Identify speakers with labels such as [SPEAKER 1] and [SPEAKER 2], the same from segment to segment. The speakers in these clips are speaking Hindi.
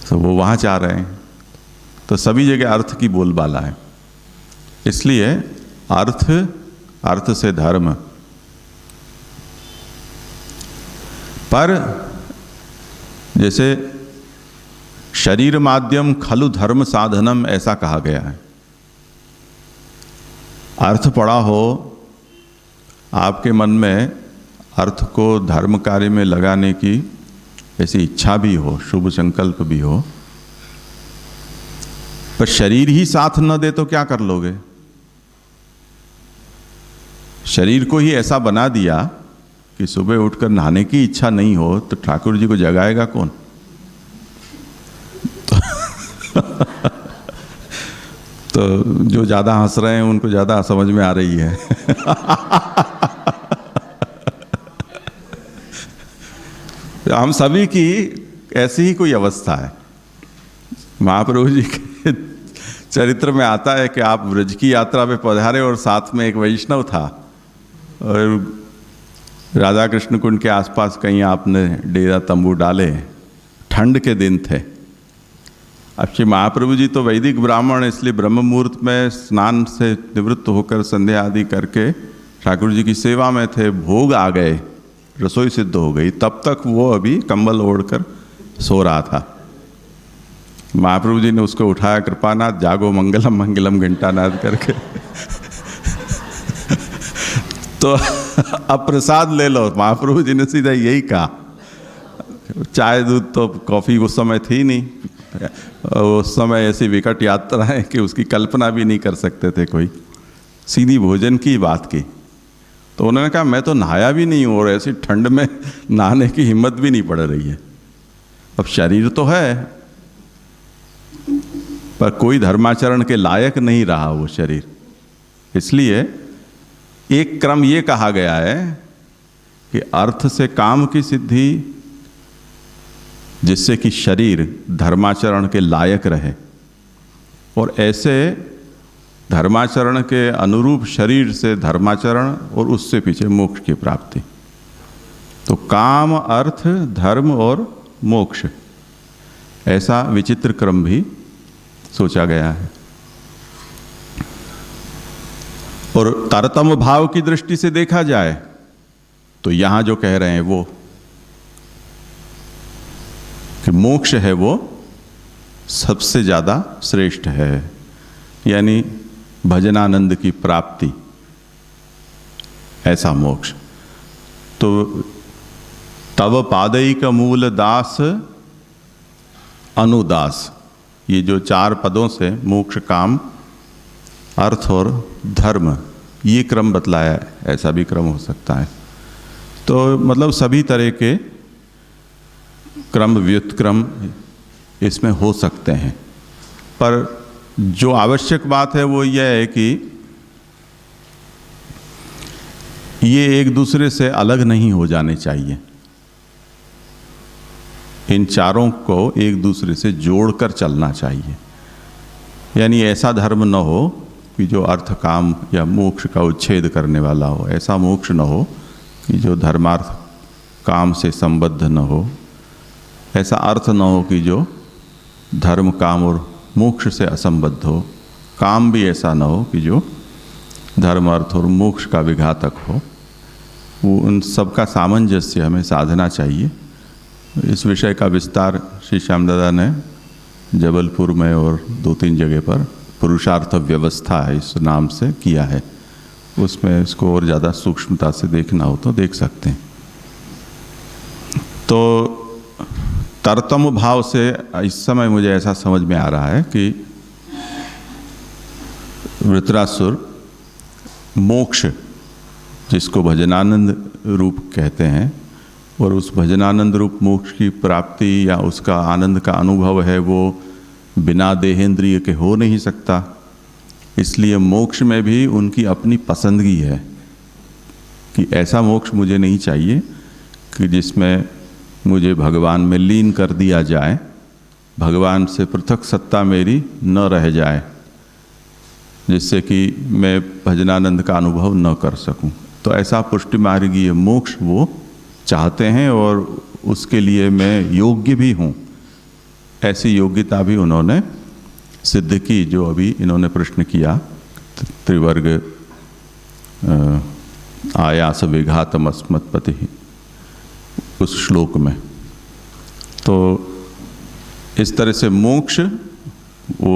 [SPEAKER 1] तो वो वहाँ जा रहे हैं। तो सभी जगह अर्थ की बोलबाला है। इसलिए अर्थ से धर्म। पर जैसे शरीर माध्यम खलु धर्म साधनम ऐसा कहा गया है। अर्थ पड़ा हो, आपके मन में अर्थ को धर्म कार्य में लगाने की ऐसी इच्छा भी हो, शुभ संकल्प भी हो, पर शरीर ही साथ न दे तो क्या कर लोगे? शरीर को ही ऐसा बना दिया कि सुबह उठकर नहाने की इच्छा नहीं हो तो ठाकुर जी को जगाएगा कौन? तो जो ज़्यादा हंस रहे हैं उनको ज़्यादा समझ में आ रही है। हम सभी की ऐसी ही कोई अवस्था है। महाप्रभु जी के चरित्र में आता है कि आप ब्रज की यात्रा पे पधारे और साथ में एक वैष्णव था और राधा कृष्ण कुंड के आसपास कहीं आपने डेरा तंबू डाले, ठंड के दिन थे। अब श्री महाप्रभु जी तो वैदिक ब्राह्मण, इसलिए ब्रह्म मुहूर्त में स्नान से निवृत्त होकर संध्या आदि करके ठाकुर जी की सेवा में थे। भोग आ गए, रसोई सिद्ध हो गई, तब तक वो अभी कंबल ओढ़कर सो रहा था। महाप्रभु जी ने उसको उठाया, कृपानाथ जागो, मंगलम मंगलम घंटानाद करके तो अब प्रसाद ले लो। महाप्रभु जी ने सीधा यही कहा। चाय दूध तो कॉफ़ी उस समय थी नहीं, उस समय ऐसी विकट यात्रा है कि उसकी कल्पना भी नहीं कर सकते थे कोई। सीधी भोजन की बात की। तो उन्होंने कहा मैं तो नहाया भी नहीं हूँ और ऐसी ठंड में नहाने की हिम्मत भी नहीं पड़ रही है। अब शरीर तो है पर कोई धर्माचरण के लायक नहीं रहा वो शरीर। इसलिए एक क्रम ये कहा गया है कि अर्थ से काम की सिद्धि, जिससे कि शरीर धर्माचरण के लायक रहे, और ऐसे धर्माचरण के अनुरूप शरीर से धर्माचरण और उससे पीछे मोक्ष की प्राप्ति। तो काम, अर्थ, धर्म और मोक्ष, ऐसा विचित्र क्रम भी सोचा गया है। और तारतम्य भाव की दृष्टि से देखा जाए तो यहां जो कह रहे हैं वो कि मोक्ष है वो सबसे ज्यादा श्रेष्ठ है, यानी भजनानंद की प्राप्ति, ऐसा मोक्ष। तो तव पादैक मूल दास अनुदास, ये जो 4 पदों से मोक्ष, काम, अर्थ और धर्म, ये क्रम बतलाया है। ऐसा भी क्रम हो सकता है। तो मतलब सभी तरह के क्रम, व्युत्क्रम इसमें हो सकते हैं। पर जो आवश्यक बात है वो यह है कि ये एक दूसरे से अलग नहीं हो जाने चाहिए। इन चारों को एक दूसरे से जोड़कर चलना चाहिए। यानी ऐसा धर्म न हो कि जो अर्थ, काम या मोक्ष का उच्छेद करने वाला हो। ऐसा मोक्ष न हो कि जो धर्मार्थ काम से संबद्ध न हो। ऐसा अर्थ न हो कि जो धर्म, काम और मोक्ष से असंबद्ध हो। काम भी ऐसा न हो कि जो धर्म, अर्थ और मोक्ष का विघातक हो। वो उन सब का सामंजस्य हमें साधना चाहिए। इस विषय का विस्तार श्री श्याम दादा ने जबलपुर में और 2-3 जगह पर पुरुषार्थ व्यवस्था है इस नाम से किया है। उसमें इसको और ज़्यादा सूक्ष्मता से देखना हो तो देख सकते हैं। तो तरतम भाव से इस समय मुझे ऐसा समझ में आ रहा है कि वृत्रासुर मोक्ष, जिसको भजनानंद रूप कहते हैं, और उस भजनानंद रूप मोक्ष की प्राप्ति या उसका आनंद का अनुभव है, वो बिना देहेंद्रिय के हो नहीं सकता। इसलिए मोक्ष में भी उनकी अपनी पसंदगी है कि ऐसा मोक्ष मुझे नहीं चाहिए कि जिसमें मुझे भगवान में लीन कर दिया जाए, भगवान से पृथक सत्ता मेरी न रह जाए, जिससे कि मैं भजनानंद का अनुभव न कर सकूं। तो ऐसा पुष्टि मार्गीय मोक्ष वो चाहते हैं और उसके लिए मैं योग्य भी हूँ। ऐसी योग्यता भी उन्होंने सिद्ध की जो अभी इन्होंने प्रश्न किया, त्रिवर्ग आयास विघातम अस्मत्पति, उस श्लोक में। तो इस तरह से मोक्ष वो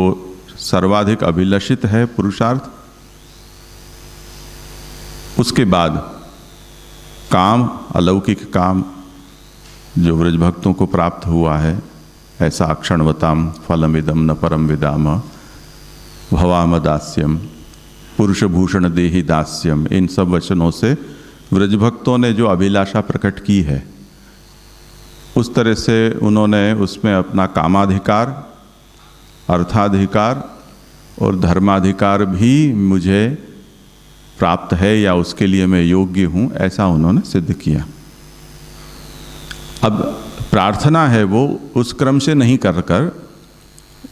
[SPEAKER 1] सर्वाधिक अभिलषित है पुरुषार्थ। उसके बाद काम, अलौकिक काम जो व्रज भक्तों को प्राप्त हुआ है, ऐसा अक्षणवताम फलमिदम न परम विदाम भवाम दास्यम पुरुष भूषण देहि दास्यम, इन सब वचनों से व्रज भक्तों ने जो अभिलाषा प्रकट की है, उस तरह से उन्होंने उसमें अपना कामाधिकार, अर्थाधिकार और धर्माधिकार भी मुझे प्राप्त है या उसके लिए मैं योग्य हूँ, ऐसा उन्होंने सिद्ध किया। अब प्रार्थना है वो उस क्रम से नहीं कर कर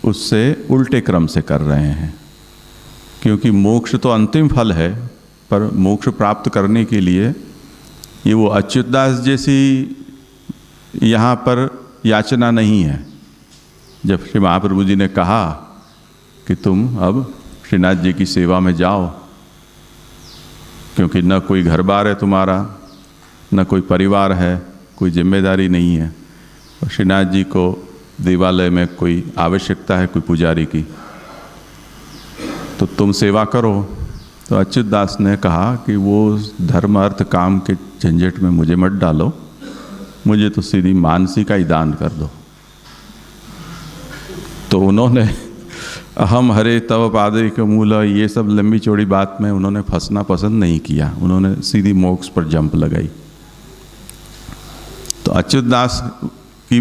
[SPEAKER 1] उससे उल्टे क्रम से कर रहे हैं, क्योंकि मोक्ष तो अंतिम फल है, पर मोक्ष प्राप्त करने के लिए ये वो अच्युतदास जैसी यहाँ पर याचना नहीं है। जब श्री महाप्रभु जी ने कहा कि तुम अब श्रीनाथ जी की सेवा में जाओ, क्योंकि न कोई घर बार है तुम्हारा, न कोई परिवार है, कोई जिम्मेदारी नहीं है, और श्रीनाथ जी को देवालय में कोई आवश्यकता है कोई पुजारी की, तो तुम सेवा करो। तो अच्युतदास ने कहा कि वो धर्म अर्थ काम के झंझट में मुझे मत डालो, मुझे तो सीधी मानसी का ही दान कर दो। तो उन्होंने अहम हरे तव पादैक मूल, ये सब लंबी चौड़ी बात में उन्होंने फंसना पसंद नहीं किया, उन्होंने सीधी मोक्ष पर जंप लगाई। तो अच्युतदास की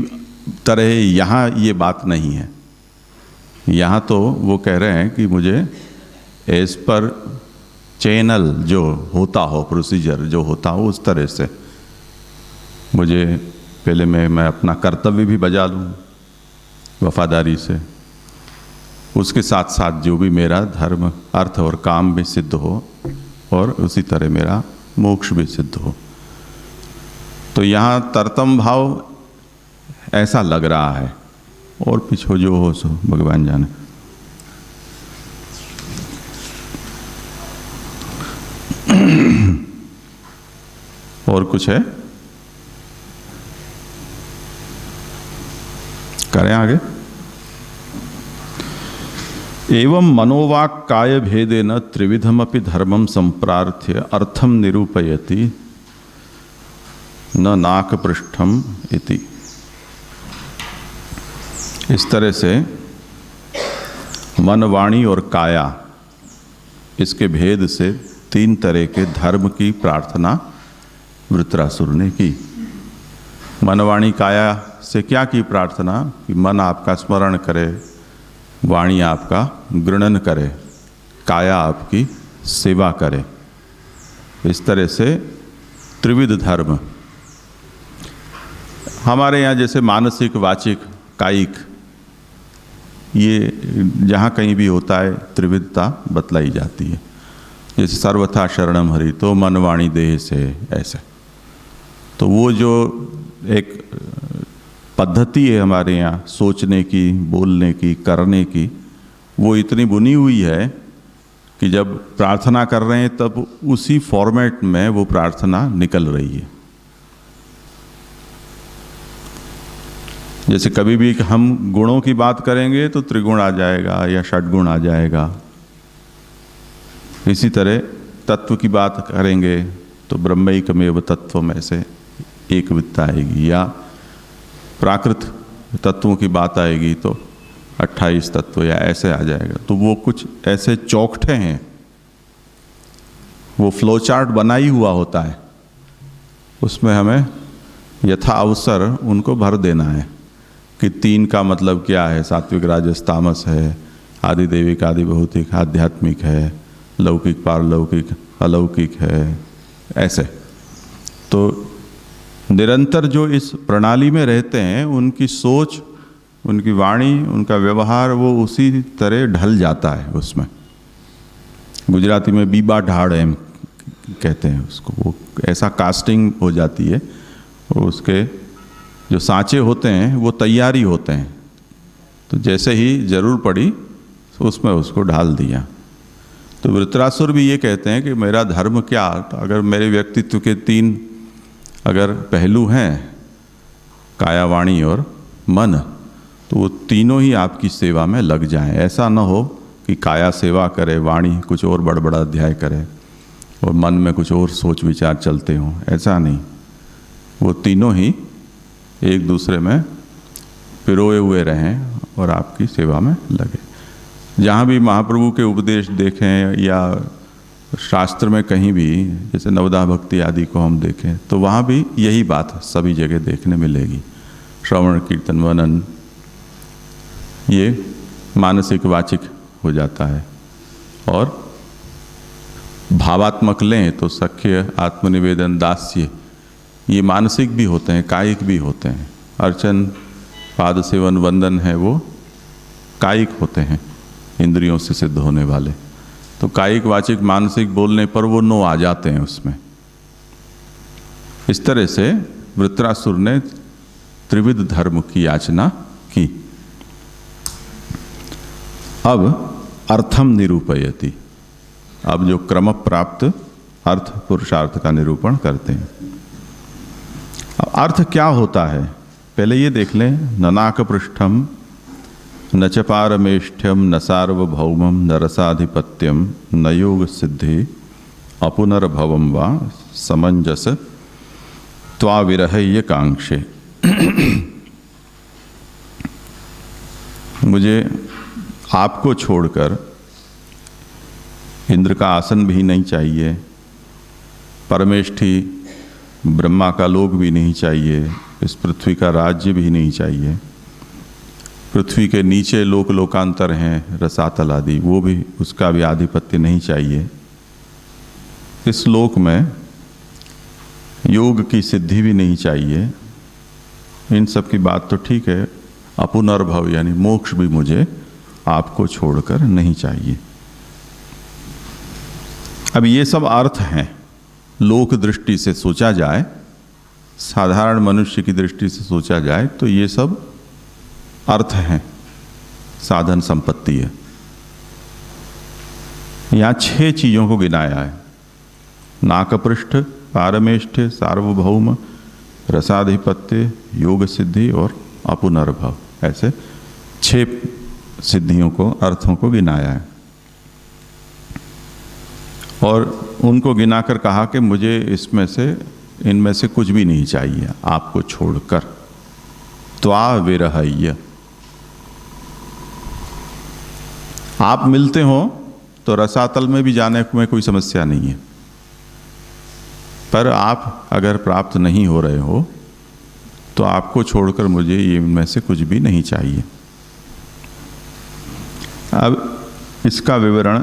[SPEAKER 1] तरह यहाँ ये बात नहीं है। यहाँ तो वो कह रहे हैं कि मुझे एज पर चैनल जो होता हो, प्रोसीजर जो होता हो, उस तरह से मुझे पहले मैं अपना कर्तव्य भी बजा लूँ वफादारी से, उसके साथ साथ जो भी मेरा धर्म अर्थ और काम भी सिद्ध हो, और उसी तरह मेरा मोक्ष भी सिद्ध हो। तो यहाँ तरतम भाव ऐसा लग रहा है, और पीछे जो हो सो भगवान जाने। और कुछ है? करें आगे। एवं मनोवाक काय भेदेन त्रिविधमपि धर्मम संप्रार्थ्य अर्थम निरूपयति न नाक पृष्ठम इति। इस तरह से मन, वाणी और काया, इसके भेद से तीन तरह के धर्म की प्रार्थना वृत्रासुर ने की। मन, वाणी, काया से क्या की प्रार्थना? कि मन आपका स्मरण करे, वाणी आपका गृणन करे, काया आपकी सेवा करे। इस तरह से त्रिविध धर्म हमारे यहाँ जैसे मानसिक, वाचिक, कायिक, ये जहाँ कहीं भी होता है त्रिविधता बतलाई जाती है। जैसे सर्वथा शरणम हरि, तो मन, वाणी, देह से ऐसे। तो वो जो एक पद्धति है हमारे यहाँ सोचने की, बोलने की, करने की, वो इतनी बुनी हुई है कि जब प्रार्थना कर रहे हैं तब उसी फॉर्मेट में वो प्रार्थना निकल रही है। जैसे कभी भी हम गुणों की बात करेंगे तो त्रिगुण आ जाएगा या षटगुण आ जाएगा। इसी तरह तत्व की बात करेंगे तो ब्रह्मैकमेव तत्व में से एक वित्ता आएगी, या प्राकृत तत्वों की बात आएगी तो 28 तत्व या ऐसे आ जाएगा। तो वो कुछ ऐसे चौखटे हैं, वो फ्लो चार्ट बना ही हुआ होता है, उसमें हमें यथा अवसर उनको भर देना है कि तीन का मतलब क्या है। सात्विक, राजस, तामस है, आदि दैविक, आदि भौतिक, आध्यात्मिक है, लौकिक, पारलौकिक, अलौकिक है, ऐसे। तो निरंतर जो इस प्रणाली में रहते हैं उनकी सोच, उनकी वाणी, उनका व्यवहार वो उसी तरह ढल जाता है उसमें। गुजराती में बीबा ढाड़ एम कहते हैं उसको, वो ऐसा कास्टिंग हो जाती है और उसके जो सांचे होते हैं वो तैयारी होते हैं तो जैसे ही जरूर पड़ी तो उसमें उसको ढाल दिया। तो वृत्रासुर भी ये कहते हैं कि मेरा धर्म क्या, अगर मेरे व्यक्तित्व के 3 अगर पहलू हैं, काया, वाणी और मन, तो वो तीनों ही आपकी सेवा में लग जाएं। ऐसा न हो कि काया सेवा करे, वाणी कुछ और बड़बड़ा अध्याय करे और मन में कुछ और सोच विचार चलते हों, ऐसा नहीं। वो तीनों ही एक दूसरे में पिरोए हुए रहें और आपकी सेवा में लगे। जहाँ भी महाप्रभु के उपदेश देखें या शास्त्र में कहीं भी, जैसे नवदा भक्ति आदि को हम देखें, तो वहाँ भी यही बात सभी जगह देखने मिलेगी। श्रवण कीर्तन मनन ये मानसिक वाचिक हो जाता है, और भावात्मक लें तो सख्य, आत्मनिवेदन, दास्य, ये मानसिक भी होते हैं, कायिक भी होते हैं। अर्चन, पाद सेवन, वंदन है वो कायिक होते हैं, इंद्रियों से सिद्ध होने वाले। तो कायिक वाचिक मानसिक बोलने पर वो 9 आ जाते हैं उसमें। इस तरह से वृत्रासुर ने त्रिविध धर्म की याचना की। अब अर्थम निरूपयति, अब जो क्रम प्राप्त अर्थ पुरुषार्थ का निरूपण करते हैं। अब अर्थ क्या होता है पहले ये देख लें। न नाक पृष्ठम न च पारमेष्ठ्यम न सार्वभौमम न रसाधिपत्यम न योग सिद्धि अपुनर्भवम वा समंजस त्वाविरह्य कांक्षे। मुझे आपको छोड़कर इंद्र का आसन भी नहीं चाहिए, परमेष्ठी ब्रह्मा का लोक भी नहीं चाहिए, इस पृथ्वी का राज्य भी नहीं चाहिए, पृथ्वी के नीचे लोक लोकांतर हैं रसातल आदि, वो भी, उसका भी आधिपत्य नहीं चाहिए। इस लोक में योग की सिद्धि भी नहीं चाहिए। इन सब की बात तो ठीक है, अपुनर्भव यानी मोक्ष भी मुझे आपको छोड़कर नहीं चाहिए। अब ये सब अर्थ हैं, लोक दृष्टि से सोचा जाए, साधारण मनुष्य की दृष्टि से सोचा जाए तो ये सब अर्थ हैं, साधन संपत्ति है। यहाँ 6 चीजों को गिनाया है। नाकपृष्ठ, पारमेष्ठ, सार्वभौम, रसाधिपत्य, योग सिद्धि और अपुनर्भव, ऐसे 6 सिद्धियों को, अर्थों को गिनाया है। और उनको गिनाकर कहा कि मुझे इसमें से, इनमें से कुछ भी नहीं चाहिए आपको छोड़कर। त्वाविरह्य, आप मिलते हो तो रसातल में भी जाने में कोई समस्या नहीं है, पर आप अगर प्राप्त नहीं हो रहे हो तो आपको छोड़कर मुझे ये इनमें से कुछ भी नहीं चाहिए। अब इसका विवरण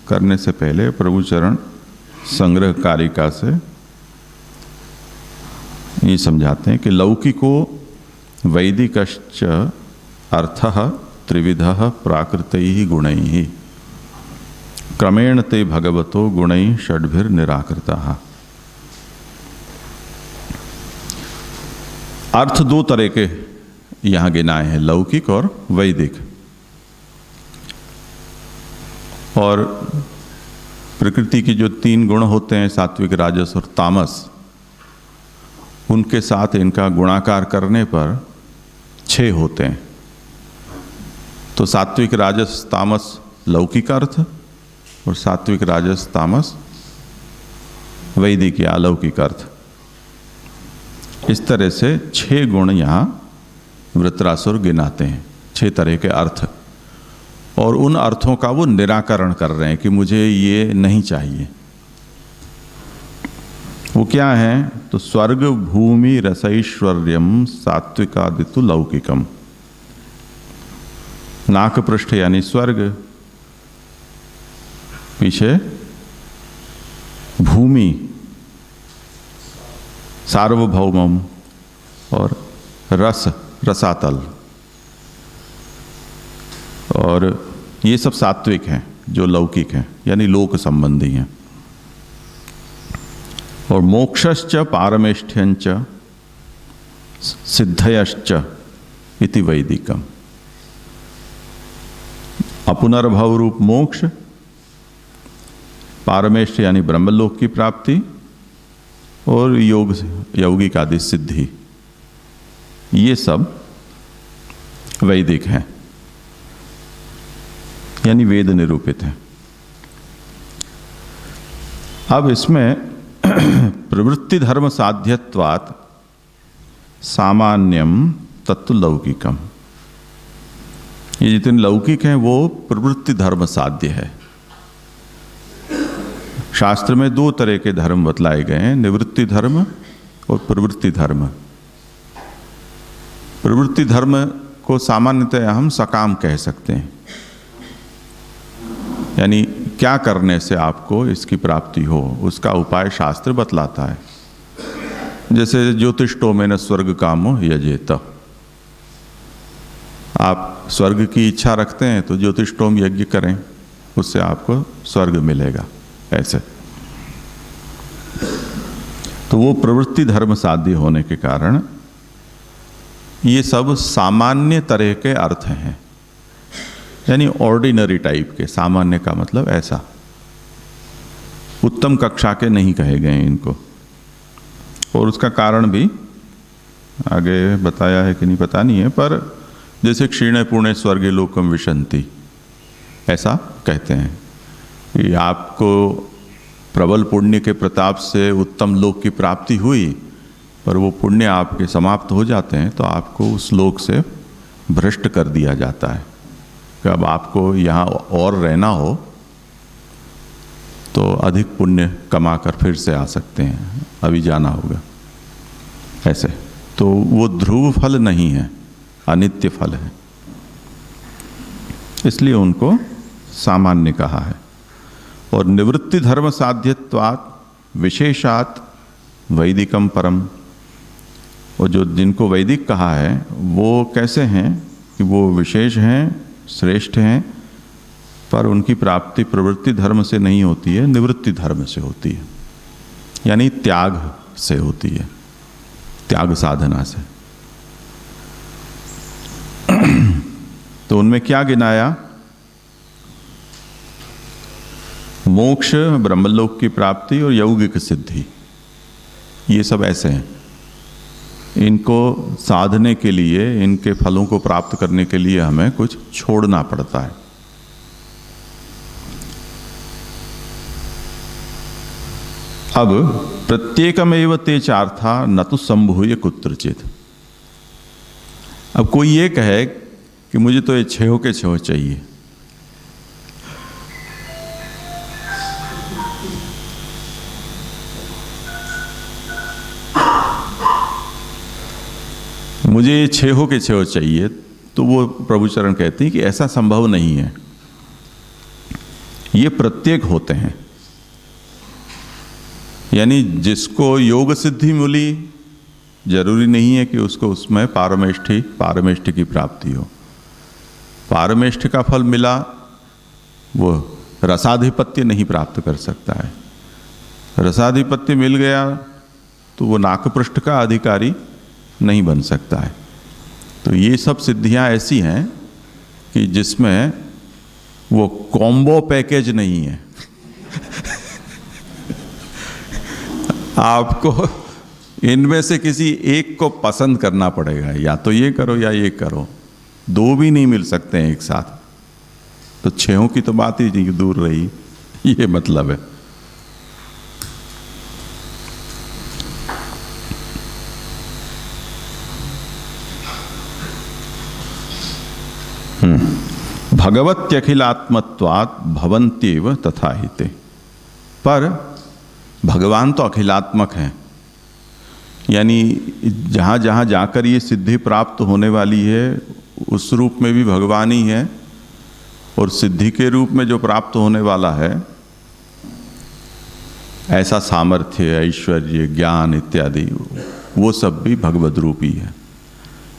[SPEAKER 1] करने से पहले प्रभु चरण संग्रह कारिका से ये समझाते हैं कि लौकिको वैदिकश्च अर्थः त्रिविधः प्राकृतैः गुणैः क्रमेण ते भगवतो गुणैः षड्भिर्निराकृताः। अर्थ 2 तरह के यहाँ गिनाए हैं, लौकिक और वैदिक। और प्रकृति की जो 3 गुण होते हैं, सात्विक, राजस और तामस, उनके साथ इनका गुणाकार करने पर 6 होते हैं। तो सात्विक, राजस, तामस लौकिक अर्थ और सात्विक, राजस, तामस वैदिक या अलौकिक अर्थ। इस तरह से 6 गुण यहाँ वृत्रासुर गिनाते हैं, 6 तरह के अर्थ, और उन अर्थों का वो निराकरण कर रहे हैं कि मुझे ये नहीं चाहिए। वो क्या है? तो स्वर्ग भूमि रसैश्वर्यम सात्विकादितु लौकिकम। नाक पृष्ठ यानी स्वर्ग, पीछे भूमि, सार्वभौमम, और रस, रसातल, और ये सब सात्विक हैं, जो लौकिक हैं यानी लोक संबंधी हैं। और मोक्षश्च पारमेष्ठ्यंच सिद्धयश्च इति वैदिकम। अपुनर्भव रूप मोक्ष, पारमेष्ठ यानी ब्रह्मलोक की प्राप्ति, और यौगिक आदि सिद्धि, ये सब वैदिक हैं, यानी वेद निरूपित है। अब इसमें प्रवृत्ति धर्म साध्यत्वात् सामान्यम तत्व लौकिकम, ये जितने लौकिक हैं वो प्रवृत्ति धर्म साध्य है। शास्त्र में दो तरह के धर्म बतलाए गए हैं, निवृत्ति धर्म और प्रवृत्ति धर्म। प्रवृत्ति धर्म को सामान्यतः हम सकाम कह सकते हैं, यानी क्या करने से आपको इसकी प्राप्ति हो उसका उपाय शास्त्र बतलाता है। जैसे ज्योतिष्टोमेन स्वर्ग कामो यजेत, आप स्वर्ग की इच्छा रखते हैं तो ज्योतिष्टोम यज्ञ करें, उससे आपको स्वर्ग मिलेगा। ऐसे तो वो प्रवृत्ति धर्म साध्य होने के कारण ये सब सामान्य तरह के अर्थ हैं, यानी ऑर्डिनरी टाइप के। सामान्य का मतलब ऐसा, उत्तम कक्षा के नहीं कहे गए इनको। और उसका कारण भी आगे बताया है कि नहीं पता नहीं है, पर जैसे क्षीणे पुणे स्वर्गे लोकम विशंति, ऐसा कहते हैं कि आपको प्रबल पुण्य के प्रताप से उत्तम लोक की प्राप्ति हुई, पर वो पुण्य आपके समाप्त हो जाते हैं तो आपको उस लोक से भ्रष्ट कर दिया जाता है कि अब आपको यहाँ और रहना हो तो अधिक पुण्य कमाकर फिर से आ सकते हैं, अभी जाना होगा। ऐसे तो वो ध्रुव फल नहीं है, अनित्य फल है, इसलिए उनको सामान्य कहा है। और निवृत्ति धर्म साध्यत्वात् विशेषात् वैदिकम परम, और जो जिनको वैदिक कहा है वो कैसे हैं कि वो विशेष हैं, श्रेष्ठ हैं, पर उनकी प्राप्ति प्रवृत्ति धर्म से नहीं होती है, निवृत्ति धर्म से होती है, यानी त्याग से होती है, त्याग साधना से। तो उनमें क्या गिनाया? मोक्ष, ब्रह्मलोक की प्राप्ति और यौगिक सिद्धि, ये सब ऐसे हैं। इनको साधने के लिए, इनके फलों को प्राप्त करने के लिए हमें कुछ छोड़ना पड़ता है। अब प्रत्येकमेव ते चार्था न तो संभूय कुत्रचित। अब कोई ये कहे कि मुझे तो ये छहो के छहो चाहिए, मुझे ये छहो के छहो चाहिए, तो वो प्रभुचरण कहते हैं कि ऐसा संभव नहीं है, ये प्रत्येक होते हैं। यानी जिसको योग सिद्धि मिली, जरूरी नहीं है कि उसको उसमें पारमेष्ठ की प्राप्ति हो। पारमेष्ठ का फल मिला, वो रसाधिपत्य नहीं प्राप्त कर सकता है। रसाधिपत्य मिल गया तो वो नाकपृष्ठ का अधिकारी नहीं बन सकता है। तो ये सब सिद्धियां ऐसी हैं कि जिसमें वो कॉम्बो पैकेज नहीं है। आपको इनमें से किसी एक को पसंद करना पड़ेगा, या तो ये करो या ये करो, दो भी नहीं मिल सकते हैं एक साथ। तो छहों की तो बात ही नहीं दूर रही, ये मतलब है। भगवत्यखिलात्मत्वात् भवन्त्येव तथा हिते। पर भगवान तो अखिलात्मक हैं, यानी जहाँ जहाँ जाकर ये सिद्धि प्राप्त होने वाली है उस रूप में भी भगवान ही है, और सिद्धि के रूप में जो प्राप्त होने वाला है ऐसा सामर्थ्य, ऐश्वर्य, ज्ञान इत्यादि, वो सब भी भगवद रूप ही है।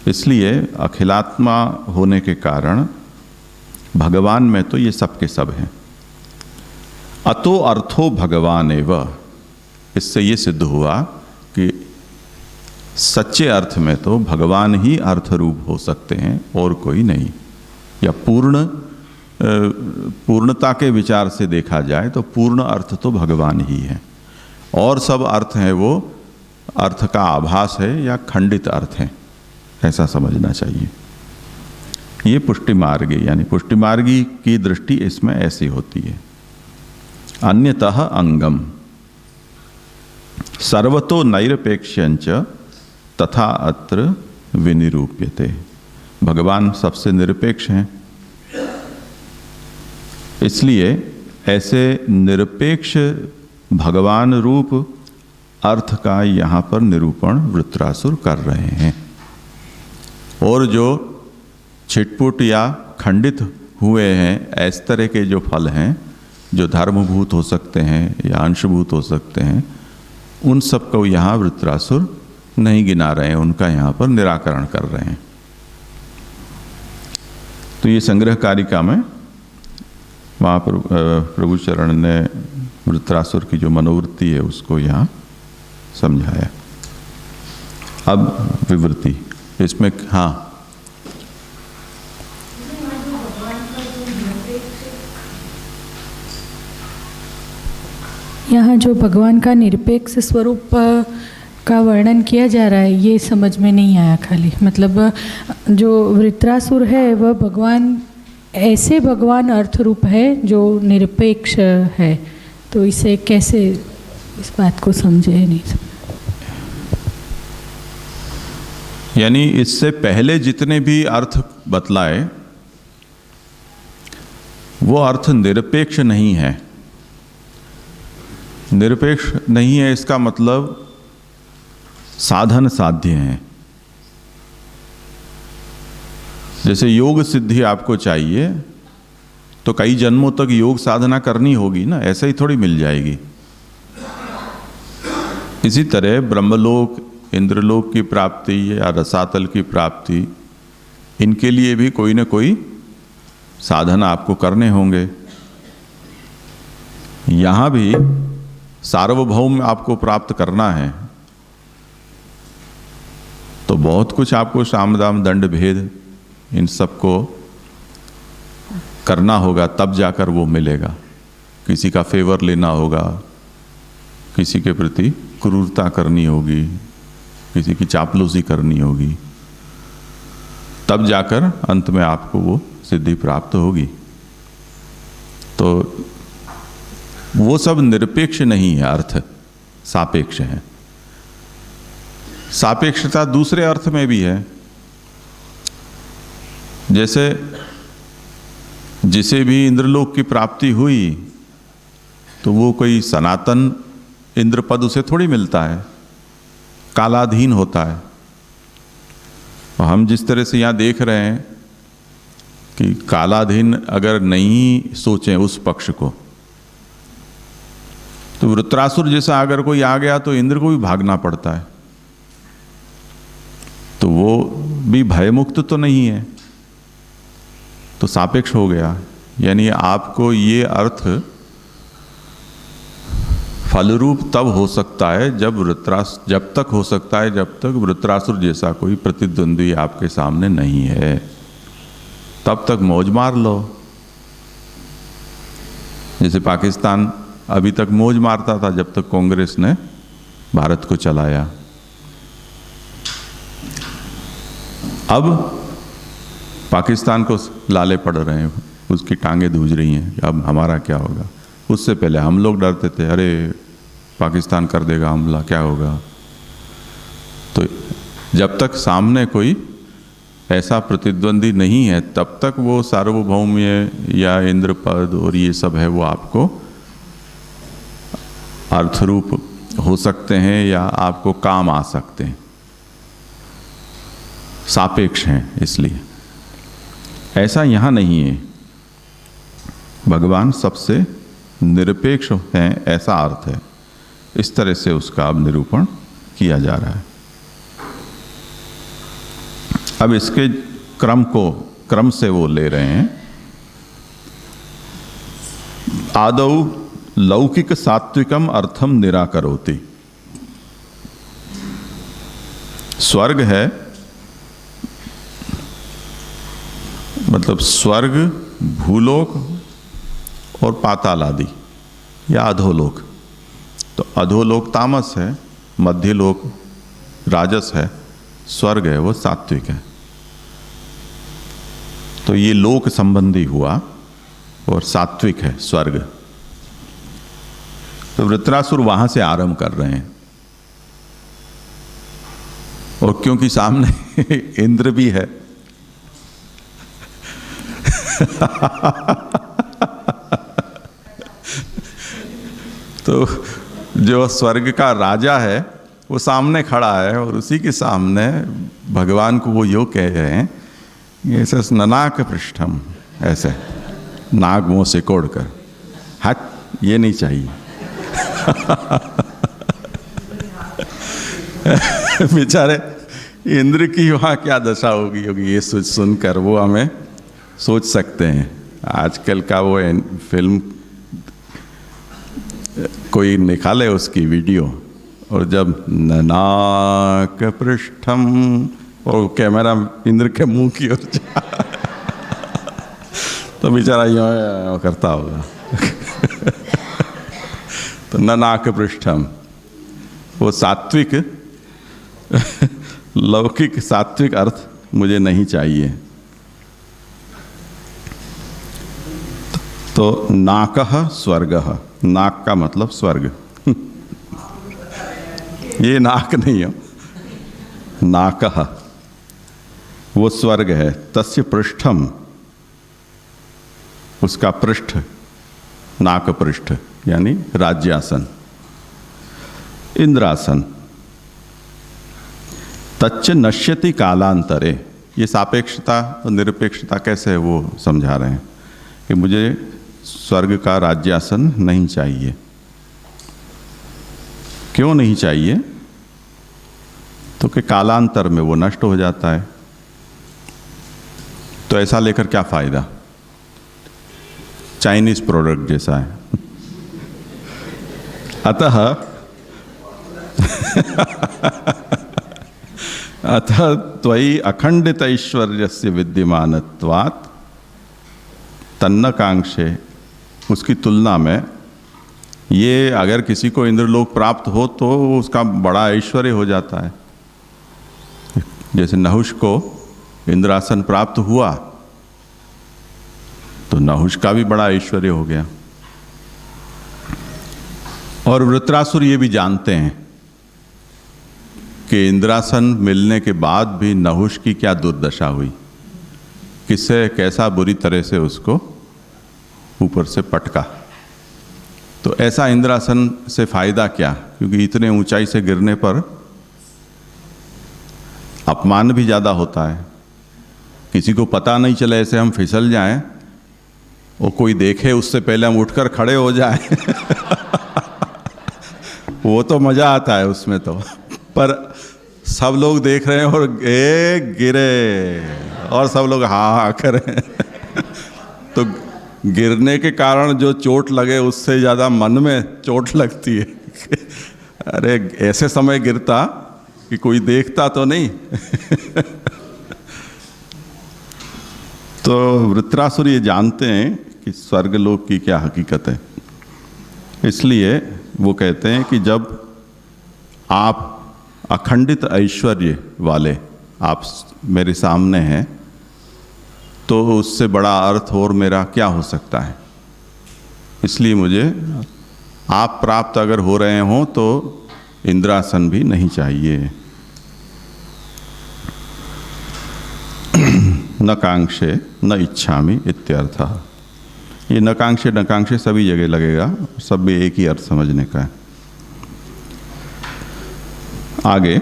[SPEAKER 1] इसलिए अखिलात्मा होने के कारण भगवान में तो ये सब के सब हैं। अतो अर्थो भगवान एव, इससे ये सिद्ध हुआ कि सच्चे अर्थ में तो भगवान ही अर्थ रूप हो सकते हैं और कोई नहीं, या पूर्ण पूर्णता के विचार से देखा जाए तो पूर्ण अर्थ तो भगवान ही है, और सब अर्थ हैं वो अर्थ का आभास है या खंडित अर्थ है, ऐसा समझना चाहिए। ये पुष्टि मार्गी यानी पुष्टि मार्गी की दृष्टि इसमें ऐसी होती है। अन्यतः अंगम सर्वतो नैरपेक्ष्यंच तथा अत्र विनिरूप्यते। भगवान सबसे निरपेक्ष हैं, इसलिए ऐसे निरपेक्ष भगवान रूप अर्थ का यहाँ पर निरूपण वृत्रासुर कर रहे हैं। और जो छिटपुट या खंडित हुए हैं इस तरह के जो फल हैं, जो धर्मभूत हो सकते हैं या अंशभूत हो सकते हैं, उन सब को यहाँ वृत्रासुर नहीं गिना रहे हैं, उनका यहाँ पर निराकरण कर रहे हैं। तो ये संग्रह कारिका में वहाँ पर प्रभु चरण ने वृत्रासुर की जो मनोवृत्ति है उसको यहाँ समझाया। अब विवृत्ति इसमें, हाँ,
[SPEAKER 2] यहाँ जो भगवान का निरपेक्ष स्वरूप का वर्णन किया जा रहा है ये समझ में नहीं आया। खाली मतलब जो वृत्रासुर है वह भगवान, ऐसे भगवान अर्थ रूप है जो निरपेक्ष है, तो इसे कैसे इस बात को समझे नहीं।
[SPEAKER 1] यानी इससे पहले जितने भी अर्थ बतलाए वो अर्थ निरपेक्ष नहीं है। निरपेक्ष नहीं है इसका मतलब साधन साध्य हैं। जैसे योग सिद्धि आपको चाहिए तो कई जन्मों तक योग साधना करनी होगी ना, ऐसे ही थोड़ी मिल जाएगी। इसी तरह ब्रह्मलोक, इंद्रलोक की प्राप्ति या रसातल की प्राप्ति, इनके लिए भी कोई ना कोई साधन आपको करने होंगे। यहाँ भी सार्वभौम आपको प्राप्त करना है तो बहुत कुछ आपको साम दाम दंड भेद इन सबको करना होगा, तब जाकर वो मिलेगा। किसी का फेवर लेना होगा, किसी के प्रति क्रूरता करनी होगी, किसी की चापलूसी करनी होगी, तब जाकर अंत में आपको वो सिद्धि प्राप्त होगी। तो वो सब निरपेक्ष नहीं है, अर्थ सापेक्ष है। सापेक्षता दूसरे अर्थ में भी है। जैसे जिसे भी इंद्रलोक की प्राप्ति हुई तो वो कोई सनातन इंद्र पद उसे थोड़ी मिलता है, कालाधीन होता है। और हम जिस तरह से यहाँ देख रहे हैं कि कालाधीन अगर नहीं सोचें उस पक्ष को, तो वृत्रासुर जैसा अगर कोई आ गया तो इंद्र को भी भागना पड़ता है, तो वो भी भयमुक्त तो नहीं है, तो सापेक्ष हो गया। यानी आपको ये अर्थ फलरूप तब हो सकता है जब तक हो सकता है जब तक वृत्रासुर जैसा कोई प्रतिद्वंद्वी आपके सामने नहीं है, तब तक मौज मार लो। जैसे पाकिस्तान अभी तक मौज मारता था जब तक कांग्रेस ने भारत को चलाया। अब पाकिस्तान को लाले पड़ रहे हैं, उसकी टांगें धूज रही हैं, अब हमारा क्या होगा। उससे पहले हम लोग डरते थे, अरे पाकिस्तान कर देगा हमला, क्या होगा। तो जब तक सामने कोई ऐसा प्रतिद्वंदी नहीं है तब तक वो सार्वभौम्य या इंद्रपद और ये सब है वो आपको अर्थरूप हो सकते हैं या आपको काम आ सकते हैं, सापेक्ष हैं। इसलिए ऐसा यहाँ नहीं है, भगवान सबसे निरपेक्ष हैं ऐसा अर्थ है। इस तरह से उसका अब निरूपण किया जा रहा है। अब इसके क्रम से वो ले रहे हैं। आदौ लौकिक सात्विकम अर्थम निराकरोति। स्वर्ग है, मतलब स्वर्ग भूलोक और पाताल आदि या अधोलोक। तो अधोलोक तामस है, मध्यलोक राजस है, स्वर्ग है वो सात्विक है। तो ये लोक संबंधी हुआ और सात्विक है स्वर्ग। तो वृत्रासुर वहां से आरंभ कर रहे हैं, और क्योंकि सामने इंद्र भी है तो जो स्वर्ग का राजा है वो सामने खड़ा है, और उसी के सामने भगवान को वो यो कह रहे हैं, ऐसे ननाक पृष्ठम, ऐसे नाग मुंह से कोड़ कर, हट, ये नहीं चाहिए बेचारे इंद्र की वहाँ क्या दशा होगी ये सुनकर वो हमें सोच सकते हैं। आजकल का वो फिल्म कोई निकाले उसकी वीडियो, और जब ननाक पृष्ठम और कैमरा इंद्र के मुंह की ओर जा तो बेचारा यूं करता होगा तो ननाक पृष्ठम वो सात्विक लौकिक सात्विक अर्थ मुझे नहीं चाहिए। तो नाकः स्वर्गः, नाक का मतलब स्वर्ग ये नाक नहीं हो, नाकः वो स्वर्ग है। तस्य पृष्ठम, उसका पृष्ठ, नाक पृष्ठ यानी राज्यासन, इंद्रासन। तच्च नश्यति कालांतरे, ये सापेक्षता और निरपेक्षता कैसे है वो समझा रहे हैं कि मुझे स्वर्ग का राज्यासन नहीं चाहिए। क्यों नहीं चाहिए? तो कि कालांतर में वो नष्ट हो जाता है, तो ऐसा लेकर क्या फायदा, चाइनीज प्रोडक्ट जैसा है। अतः अतः त्वयि अखंडित ऐश्वर्यस्य विद्यमानत्वात् तन्नकांक्षे, उसकी तुलना में ये अगर किसी को इंद्रलोक प्राप्त हो तो उसका बड़ा ऐश्वर्य हो जाता है। जैसे नहुष को इंद्रासन प्राप्त हुआ तो नहुष का भी बड़ा ऐश्वर्य हो गया। और वृत्रासुर ये भी जानते हैं कि इंद्रासन मिलने के बाद भी नहुष की क्या दुर्दशा हुई, किससे कैसा बुरी तरह से उसको ऊपर से पटका। तो ऐसा इंद्रासन से फायदा क्या, क्योंकि इतने ऊंचाई से गिरने पर अपमान भी ज़्यादा होता है। किसी को पता नहीं चले ऐसे हम फिसल जाएं और कोई देखे उससे पहले हम उठकर खड़े हो जाएं वो तो मज़ा आता है उसमें तो, पर सब लोग देख रहे हैं और गिरे और सब लोग हाँ करें तो गिरने के कारण जो चोट लगे उससे ज़्यादा मन में चोट लगती है अरे ऐसे समय गिरता कि कोई देखता तो नहीं तो वृत्रासुर ये जानते हैं कि स्वर्गलोक की क्या हकीकत है, इसलिए वो कहते हैं कि जब आप अखंडित ऐश्वर्य वाले आप मेरे सामने हैं तो उससे बड़ा अर्थ और मेरा क्या हो सकता है। इसलिए मुझे आप प्राप्त अगर हो रहे हों तो इंद्रासन भी नहीं चाहिए। नकांक्षे न इच्छामि इत्यर्थः। ये नकांक्षे नकांक्षे सभी जगह लगेगा, सब में एक ही अर्थ समझने का है। आगे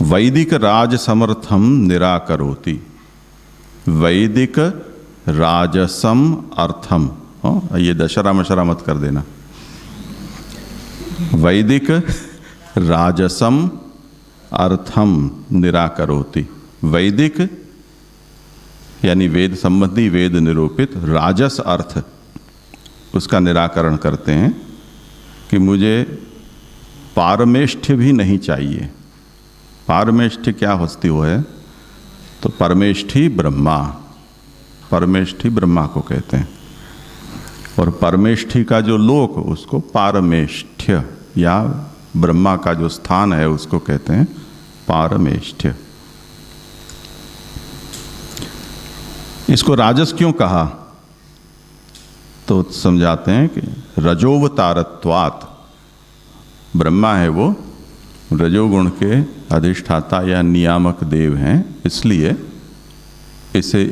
[SPEAKER 1] वैदिक राज समर्थम निराकरोति। वैदिक राजसम अर्थम, ये दशरा मशरा मत कर देना। वैदिक राजसम अर्थम निराकरोति। वैदिक यानी वेद संबंधी, वेद निरूपित राजस अर्थ, उसका निराकरण करते हैं कि मुझे पारमेष्ठ्य भी नहीं चाहिए। पारमेष्ठ्य क्या वस्तु है? तो परमेष्ठी ब्रह्मा, परमेष्ठी ब्रह्मा को कहते हैं, और परमेष्ठी का जो लोक उसको पारमेष्ठ्य या ब्रह्मा का जो स्थान है उसको कहते हैं पारमेष्ठ्य। इसको राजस क्यों कहा तो समझाते हैं कि रजोवतारत्वात्, ब्रह्मा है वो रजोगुण के अधिष्ठाता या नियामक देव हैं, इसलिए इसे